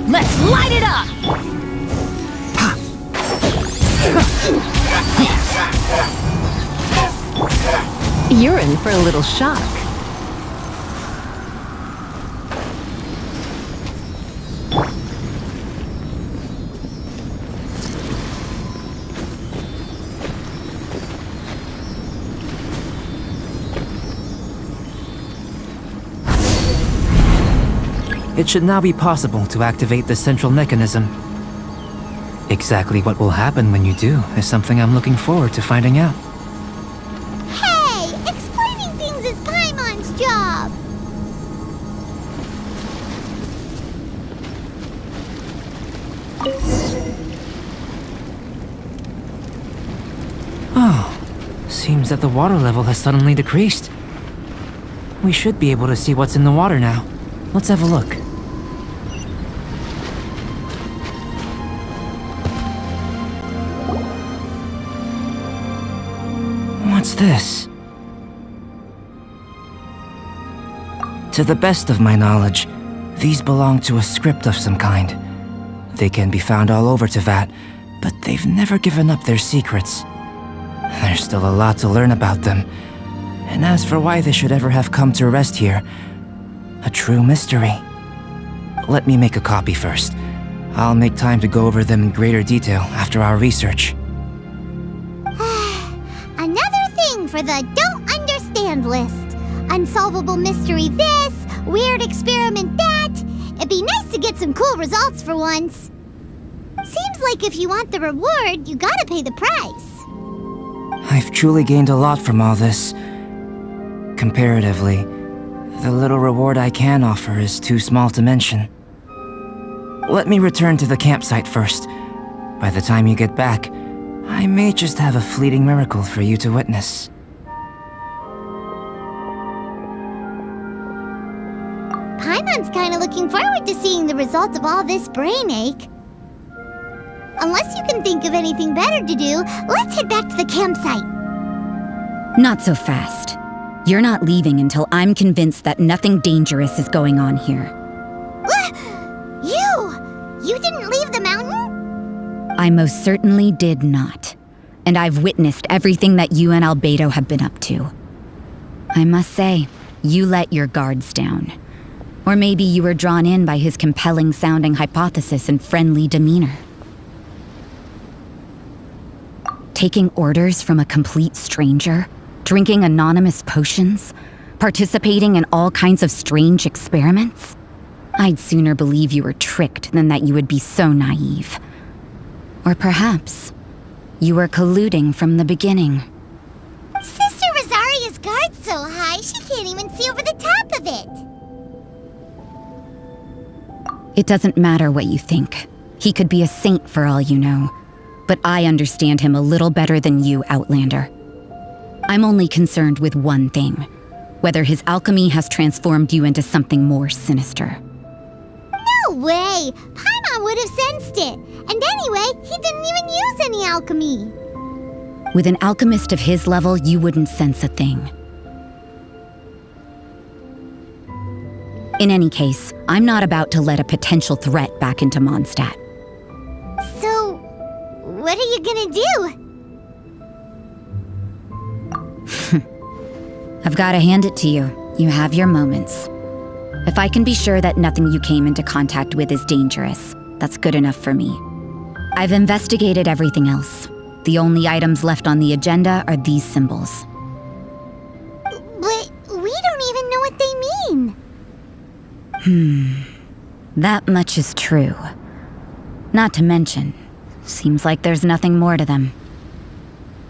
Let's light it up! You're in for a little shock. It should now be possible to activate the central mechanism. Exactly what will happen when you do is something I'm looking forward to finding out. Hey! Explaining things is Paimon's job! Oh, seems that the water level has suddenly decreased. We should be able to see what's in the water now. Let's have a look. What's this? To the best of my knowledge, these belong to a script of some kind. They can be found all over Teyvat, but they've never given up their secrets. There's still a lot to learn about them. And as for why they should ever have come to rest here, a true mystery. Let me make a copy first. I'll make time to go over them in greater detail after our research. Another thing for the don't understand list. Unsolvable mystery this, weird experiment that. It'd be nice to get some cool results for once. Seems like if you want the reward, you gotta pay the price. I've truly gained a lot from all this. Comparatively, the little reward I can offer is too small to mention. Let me return to the campsite first. By the time you get back, I may just have a fleeting miracle for you to witness. Paimon's kinda looking forward to seeing the result of all this brain ache. Unless you can think of anything better to do, let's head back to the campsite. Not so fast. You're not leaving until I'm convinced that nothing dangerous is going on here. You didn't leave the mountain? I most certainly did not. And I've witnessed everything that you and Albedo have been up to. I must say, you let your guards down. Or maybe you were drawn in by his compelling-sounding hypothesis and friendly demeanor. Taking orders from a complete stranger, drinking anonymous potions, participating in all kinds of strange experiments? I'd sooner believe you were tricked than that you would be so naive. Or perhaps you were colluding from the beginning. Sister Rosaria's guard's so high, she can't even see over the top of it. It doesn't matter what you think. He could be a saint for all you know. But I understand him a little better than you, Outlander. I'm only concerned with one thing. Whether his alchemy has transformed you into something more sinister. No way! Paimon would have sensed it. And anyway, he didn't even use any alchemy. With an alchemist of his level, you wouldn't sense a thing. In any case, I'm not about to let a potential threat back into Mondstadt. So, what are you gonna do? I've gotta hand it to you. You have your moments. If I can be sure that nothing you came into contact with is dangerous, that's good enough for me. I've investigated everything else. The only items left on the agenda are these symbols. But we don't even know what they mean. That much is true. Not to mention, seems like there's nothing more to them.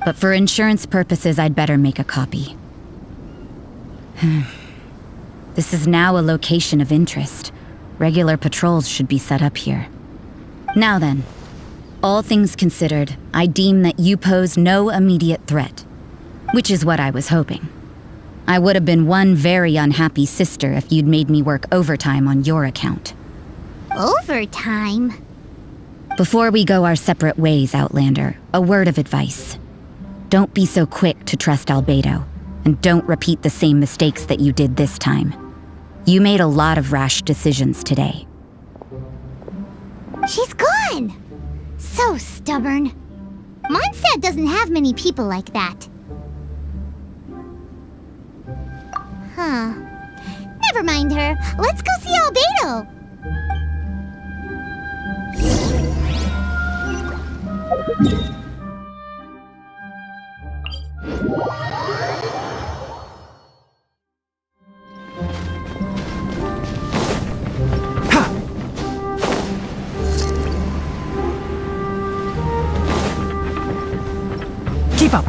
But for insurance purposes, I'd better make a copy. This is now a location of interest. Regular patrols should be set up here. Now then, all things considered, I deem that you pose no immediate threat. Which is what I was hoping. I would have been one very unhappy sister if you'd made me work overtime on your account. Overtime? Before we go our separate ways, Outlander, a word of advice. Don't be so quick to trust Albedo, and don't repeat the same mistakes that you did this time. You made a lot of rash decisions today. She's gone! So stubborn. Mondstadt doesn't have many people like that. Huh. Never mind her. Let's go see Albedo. Keep up!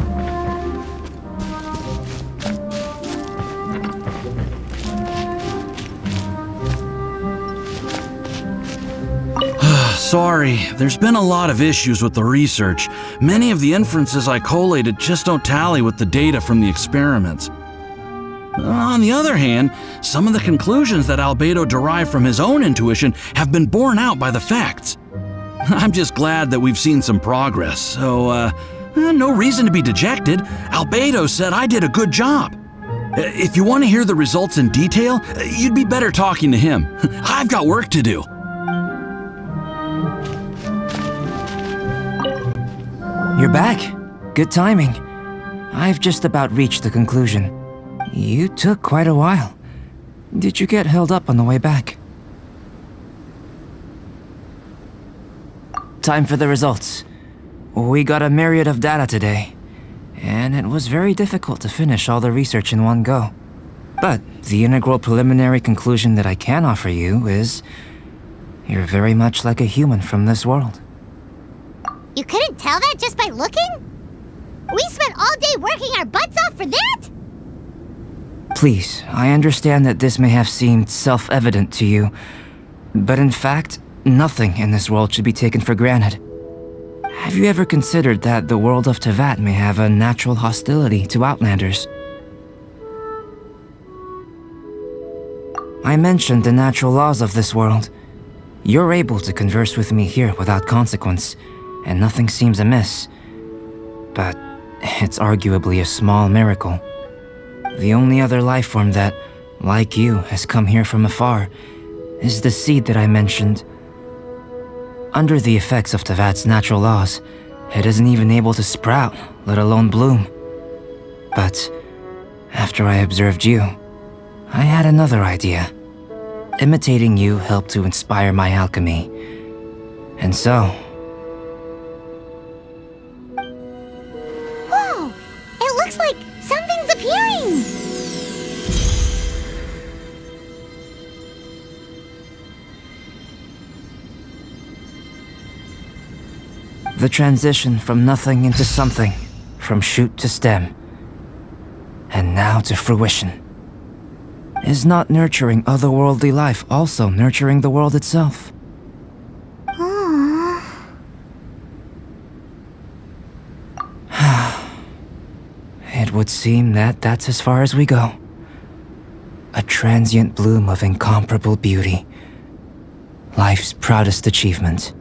Sorry, there's been a lot of issues with the research. Many of the inferences I collated just don't tally with the data from the experiments. On the other hand, some of the conclusions that Albedo derived from his own intuition have been borne out by the facts. I'm just glad that we've seen some progress, so, no reason to be dejected. Albedo said I did a good job. If you want to hear the results in detail, you'd be better talking to him. I've got work to do. You're back. Good timing. I've just about reached the conclusion. You took quite a while. Did you get held up on the way back? Time for the results. We got a myriad of data today, and it was very difficult to finish all the research in one go. But the integral preliminary conclusion that I can offer you is you're very much like a human from this world. You couldn't tell that just by looking? We spent all day working our butts off for that? Please, I understand that this may have seemed self-evident to you, but in fact, nothing in this world should be taken for granted. Have you ever considered that the world of Teyvat may have a natural hostility to Outlanders? I mentioned the natural laws of this world. You're able to converse with me here without consequence, and nothing seems amiss. But it's arguably a small miracle. The only other life form that, like you, has come here from afar is the seed that I mentioned. Under the effects of Teyvat's natural laws, it isn't even able to sprout, let alone bloom. But after I observed you, I had another idea. Imitating you helped to inspire my alchemy. And so... Whoa! It looks like something's appearing! The transition from nothing into something, from shoot to stem, and now to fruition. Is not nurturing otherworldly life also nurturing the world itself? Aww. It would seem that that's as far as we go. A transient bloom of incomparable beauty. Life's proudest achievement.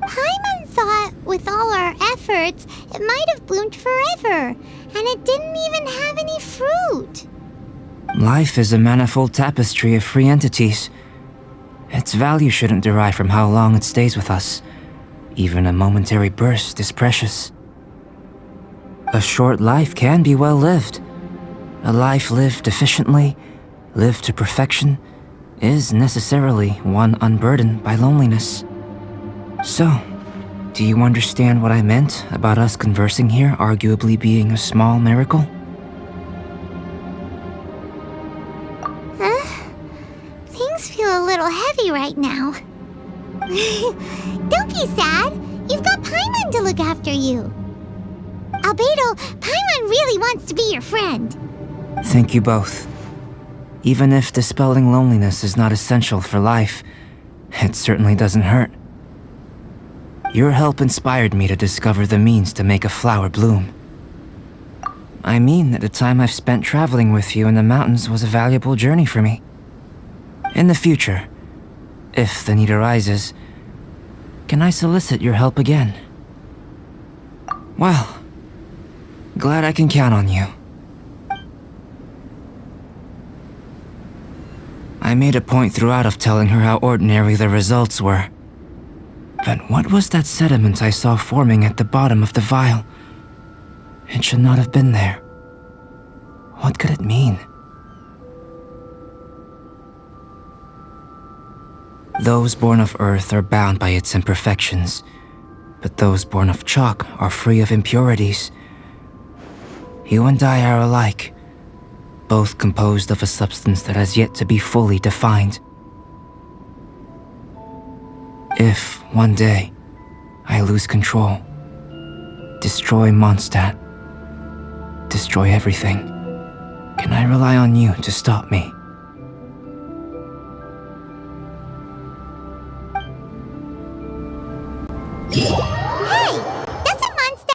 Paimon thought, with all our efforts, it might have bloomed forever, and it didn't even have any fruit. Life is a manifold tapestry of free entities. Its value shouldn't derive from how long it stays with us. Even a momentary burst is precious. A short life can be well lived. A life lived efficiently, lived to perfection, is necessarily one unburdened by loneliness. So, do you understand what I meant about us conversing here arguably being a small miracle? Things feel a little heavy right now. Don't be sad. You've got Paimon to look after you. Albedo, Paimon really wants to be your friend. Thank you both. Even if dispelling loneliness is not essential for life, it certainly doesn't hurt. Your help inspired me to discover the means to make a flower bloom. I mean that the time I've spent traveling with you in the mountains was a valuable journey for me. In the future, if the need arises, can I solicit your help again? Well, glad I can count on you. I made a point throughout of telling her how ordinary the results were. But what was that sediment I saw forming at the bottom of the vial? It should not have been there. What could it mean? Those born of earth are bound by its imperfections, but those born of chalk are free of impurities. You and I are alike, both composed of a substance that has yet to be fully defined. If, one day, I lose control, Destroy Mondstadt. Destroy everything. Can I rely on you to stop me? Hey!